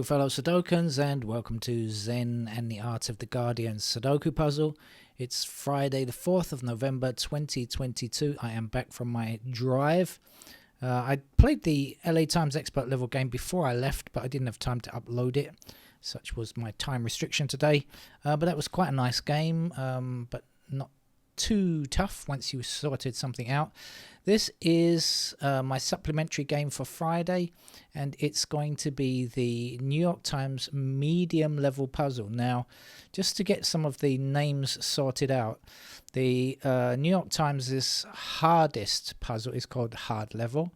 fellow Sudokans, and welcome to Zen and the Art of the Guardian Sudoku puzzle. It's Friday the 4th of November 2022. I am back from my drive. I played the LA Times expert level game before I left, but I didn't have time to upload it. Such was my time restriction today. But that was quite a nice game, but not too tough once you sorted something out. This is my supplementary game for Friday, and it's going to be the New York Times medium level puzzle. Now, just to get some of the names sorted out, the New York Times' hardest puzzle is called hard level,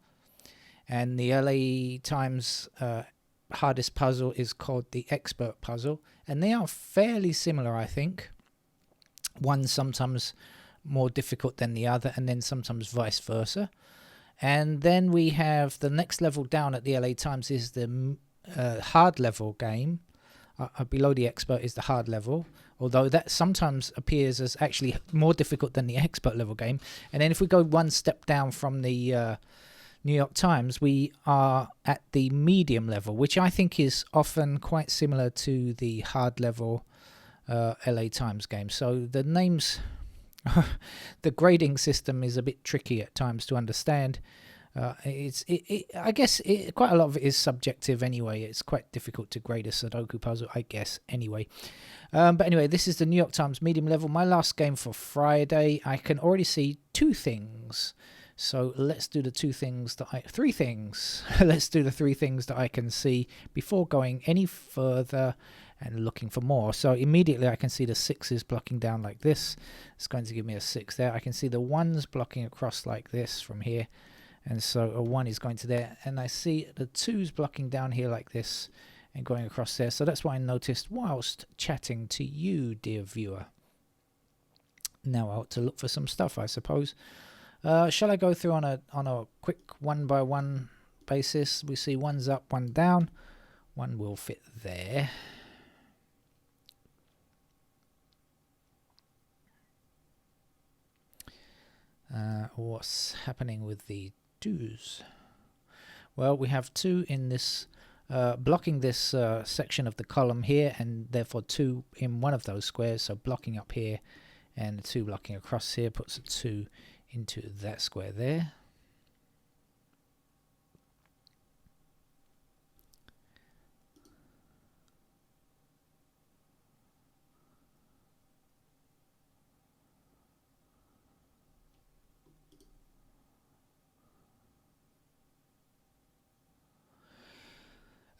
and the LA Times hardest puzzle is called the expert puzzle, and they are fairly similar, I think. One sometimes more difficult than the other, and then sometimes vice versa. And then we have the next level down at the LA Times is the hard level game. Below the expert is the hard level, although that sometimes appears as actually more difficult than the expert level game. And then if we go one step down from the New York Times, we are at the medium level, which I think is often quite similar to the hard level LA Times game. So the names, the grading system is a bit tricky at times to understand. I guess quite a lot of it is subjective anyway. It's quite difficult to grade a Sudoku puzzle, I guess, anyway. But anyway, this is the New York Times medium level. My last game for Friday. I can already see two things. So let's do the three things. Let's do the three things that I can see before going any further and looking for more. So immediately I can see the 6s blocking down like this. It's going to give me a 6 there. I can see the 1s blocking across like this from here. And so a 1 is going to there. And I see the 2s blocking down here like this and going across there. So that's what I noticed whilst chatting to you, dear viewer. Now I ought to look for some stuff, I suppose. Shall I go through on a quick one-by-one basis? We see 1's up, 1 down. 1 will fit there. What's happening with the 2s? Well, we have 2 in this, blocking this section of the column here, and therefore 2 in one of those squares, so blocking up here, and 2 blocking across here puts a 2 into that square there.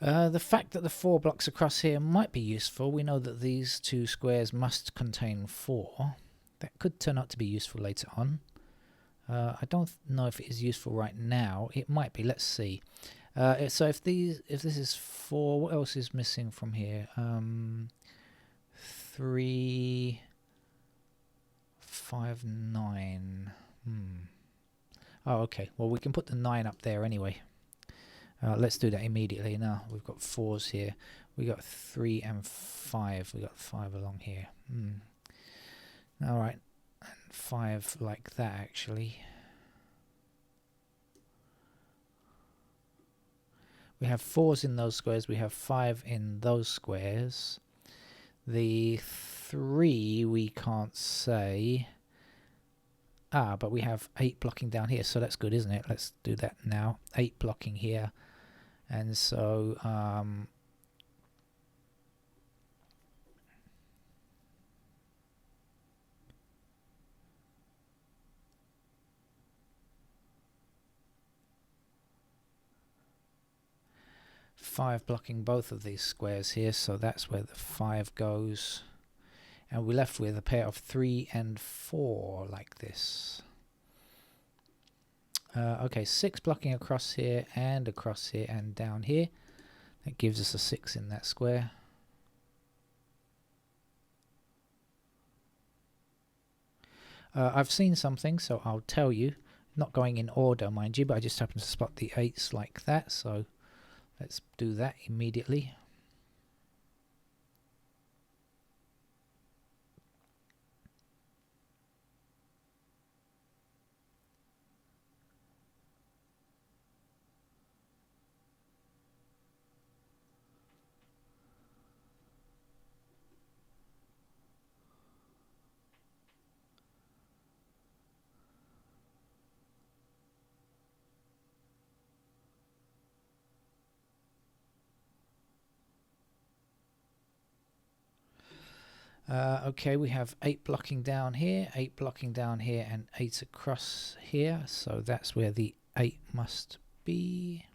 The fact that the 4 blocks across here might be useful. We know that these 2 squares must contain 4. That could turn out to be useful later on. I don't know if it is useful right now. It might be. Let's see. So if this is 4, what else is missing from here? 3, 5, 9. Oh, okay. Well, we can put the 9 up there anyway. Let's do that immediately. Now we've got 4s here. We got 3 and 5. We got 5 along here. All right, and 5 like that actually. We have 4s in those squares. We have 5 in those squares. The 3 we can't say. But we have 8 blocking down here, so that's good, isn't it? Let's do that now. 8 blocking here. And so 5 blocking both of these squares here, so that's where the 5 goes. And we're left with a pair of 3 and 4 like this. Okay, 6 blocking across here and down here. That gives us a 6 in that square. I've seen something, so I'll tell you. Not going in order, mind you, but I just happened to spot the 8s like that, so let's do that immediately. Okay, we have 8 blocking down here, 8 blocking down here, and 8 across here. So that's where the 8 must be.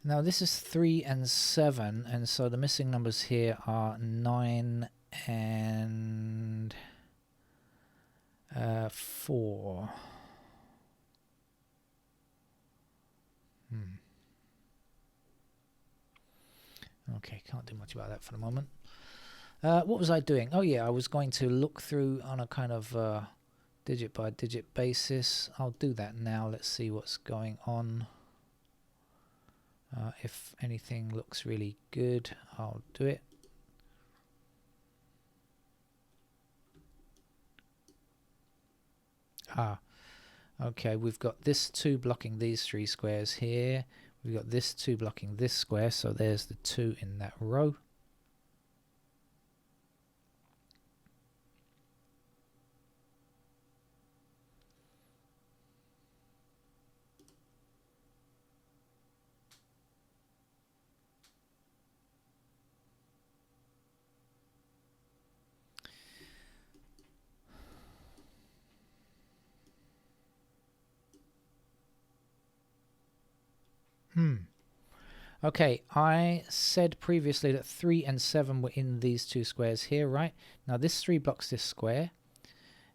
Now this is 3 and 7, and so the missing numbers here are 9 and 4. Okay, can't do much about that for the moment. What was I doing? Oh yeah, I was going to look through on a kind of digit by digit basis. I'll do that now. Let's see what's going on. If anything looks really good, I'll do it. Okay, we've got this 2 blocking these 3 squares here. We've got this 2 blocking this square, so there's the 2 in that row. Okay, I said previously that 3 and 7 were in these 2 squares here, right? Now this 3 blocks this square,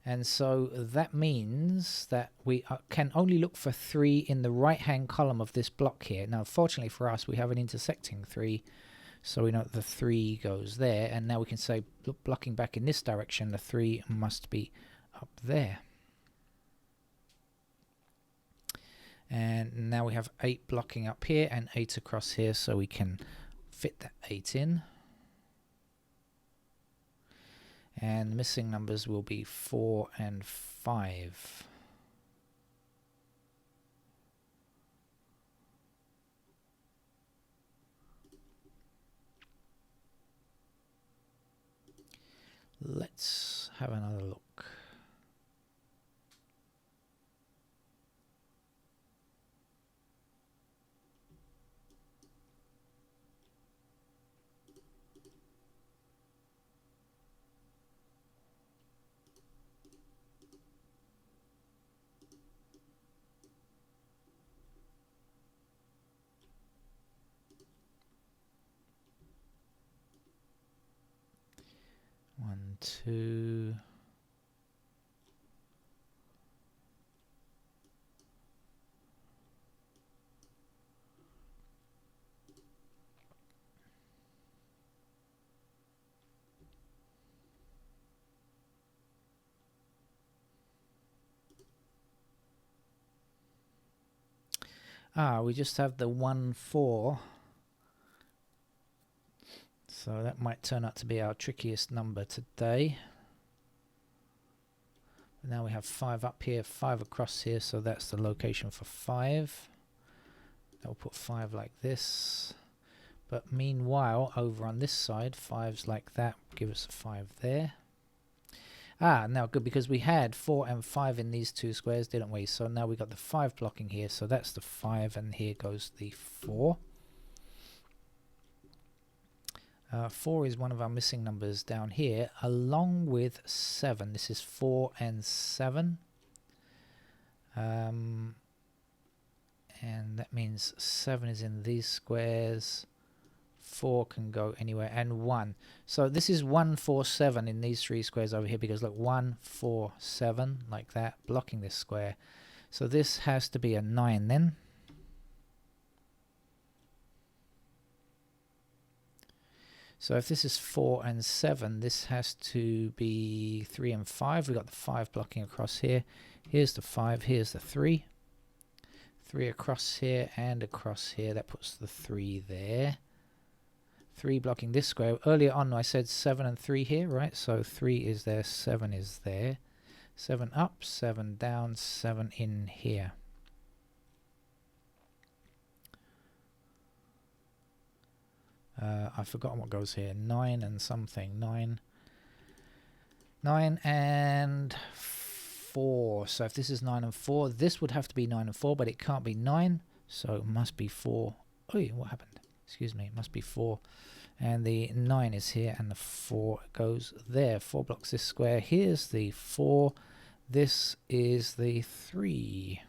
and so that means that we can only look for 3 in the right-hand column of this block here. Now, fortunately for us, we have an intersecting 3, so we know that the 3 goes there, and now we can say, look, blocking back in this direction, the 3 must be up there. And now we have 8 blocking up here and 8 across here, so we can fit that 8 in. And the missing numbers will be 4 and 5. Let's have another look. One, two. We just have the 1, 4. So that might turn out to be our trickiest number today. Now we have 5 up here, 5 across here, so that's the location for 5. I'll put 5 like this. But meanwhile, over on this side, 5's like that, give us a 5 there. Now good, because we had 4 and 5 in these 2 squares, didn't we? So now we got the 5 blocking here, so that's the 5, and here goes the 4. 4 is one of our missing numbers down here, along with 7. This is 4 and 7. And that means 7 is in these squares. 4 can go anywhere, and 1. So this is 1, 4, 7 in these 3 squares over here, because look, 1, 4, 7, like that, blocking this square. So this has to be a 9 then. So if this is 4 and 7, this has to be 3 and 5. We've got the 5 blocking across here. Here's the 5, here's the 3. 3 across here and across here. That puts the 3 there. 3 blocking this square. Earlier on I said 7 and 3 here, right? So 3 is there, 7 is there. 7 up, 7 down, 7 in here. I've forgotten what goes here. 9 and something. 9 and 4. So if this is 9 and 4, this would have to be 9 and 4, but it can't be 9, so it must be 4. Oh, what happened? Excuse me, it must be 4. And the 9 is here, and the 4 goes there. 4 blocks this square. Here's the 4. This is the 3.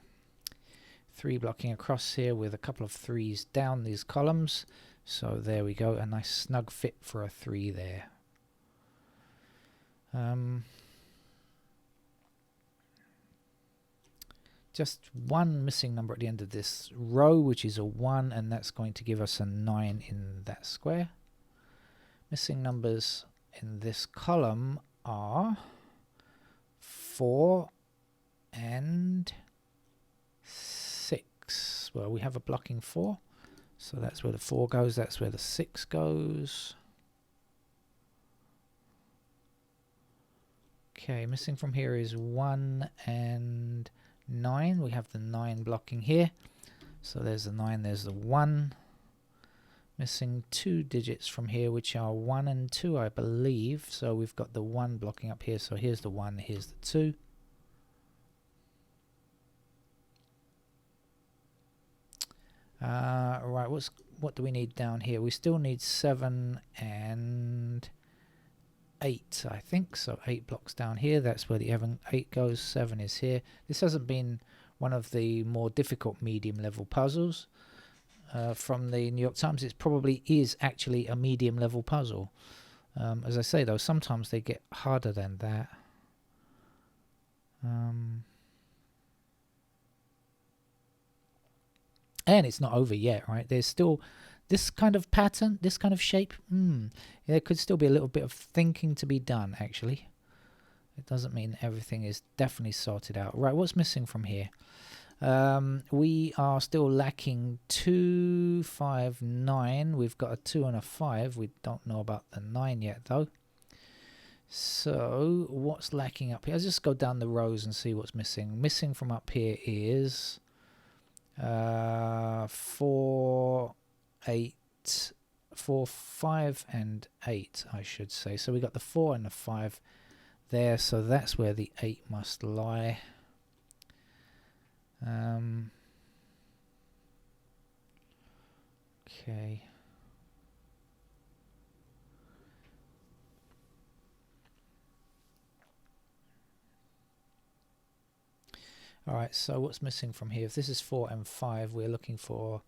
3 blocking across here with a couple of 3s down these columns. So there we go, a nice snug fit for a 3 there. Just one missing number at the end of this row, which is a 1, and that's going to give us a 9 in that square. Missing numbers in this column are 4 and 6. Well, we have a blocking 4, so that's where the 4 goes, that's where the 6 goes. Okay, missing from here is 1 and 9. We have the 9 blocking here, so there's the 9, there's the 1. Missing 2 digits from here, which are 1 and 2, I believe. So we've got the 1 blocking up here, so here's the 1, here's the 2. Right, what do we need down here? We still need 7 and 8, I think. So 8 blocks down here, that's where the 8 goes. 7 is here. This hasn't been one of the more difficult medium level puzzles from the New York Times. It probably is actually a medium level puzzle. As I say though, sometimes they get harder than that. And it's not over yet, right? There's still this kind of pattern, this kind of shape. There could still be a little bit of thinking to be done, actually. It doesn't mean everything is definitely sorted out. Right, what's missing from here? We are still lacking 2, 5, 9. We've got a 2 and a 5. We don't know about the 9 yet, though. So, what's lacking up here? Let's just go down the rows and see what's missing. Missing from up here is 4, 8, 4, 5, and 8, I should say. So we got the 4 and the 5 there, so that's where the 8 must lie. Okay. Alright, so what's missing from here? If this is 4 and 5, we're looking for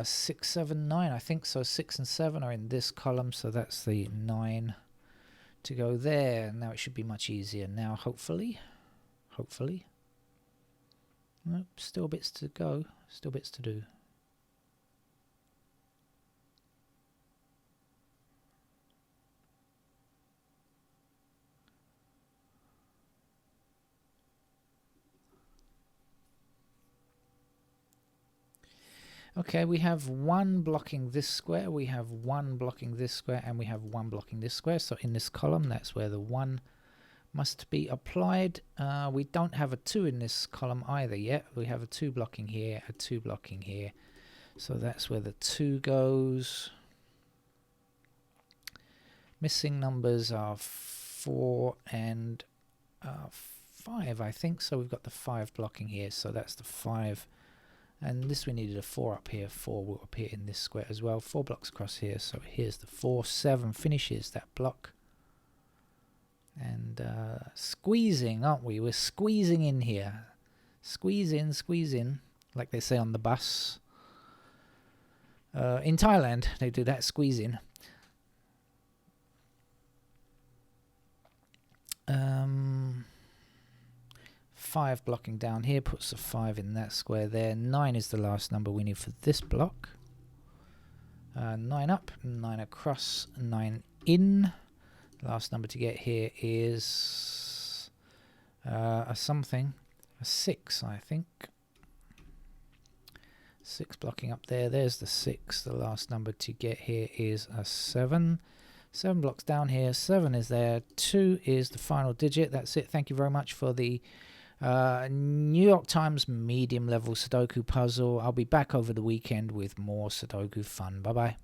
6, 7, 9, I think. So 6 and 7 are in this column, so that's the 9 to go there. Now it should be much easier now, hopefully. Hopefully. Nope, still bits to go, still bits to do. Okay, we have 1 blocking this square, we have 1 blocking this square, and we have 1 blocking this square. So in this column, that's where the 1 must be applied. We don't have a 2 in this column either yet. We have a 2 blocking here, a 2 blocking here. So that's where the 2 goes. Missing numbers are 4 and 5, I think. So we've got the 5 blocking here, so that's the 5. And this we needed a 4 up here. 4 will appear in this square as well. 4 blocks across here, so here's the 4. 7 finishes that block. And squeezing, aren't we? We're squeezing in here. Squeeze in, like they say on the bus. In Thailand, they do that, squeeze in. 5 blocking down here puts a 5 in that square there. 9 is the last number we need for this block. 9 up, 9 across, 9 in. Last number to get here is a something, a 6, I think. 6 blocking up there. There's the 6. The last number to get here is a 7. 7 blocks down here. 7 is there. 2 is the final digit. That's it. Thank you very much for the New York Times medium level Sudoku puzzle. I'll be back over the weekend with more Sudoku fun. Bye bye.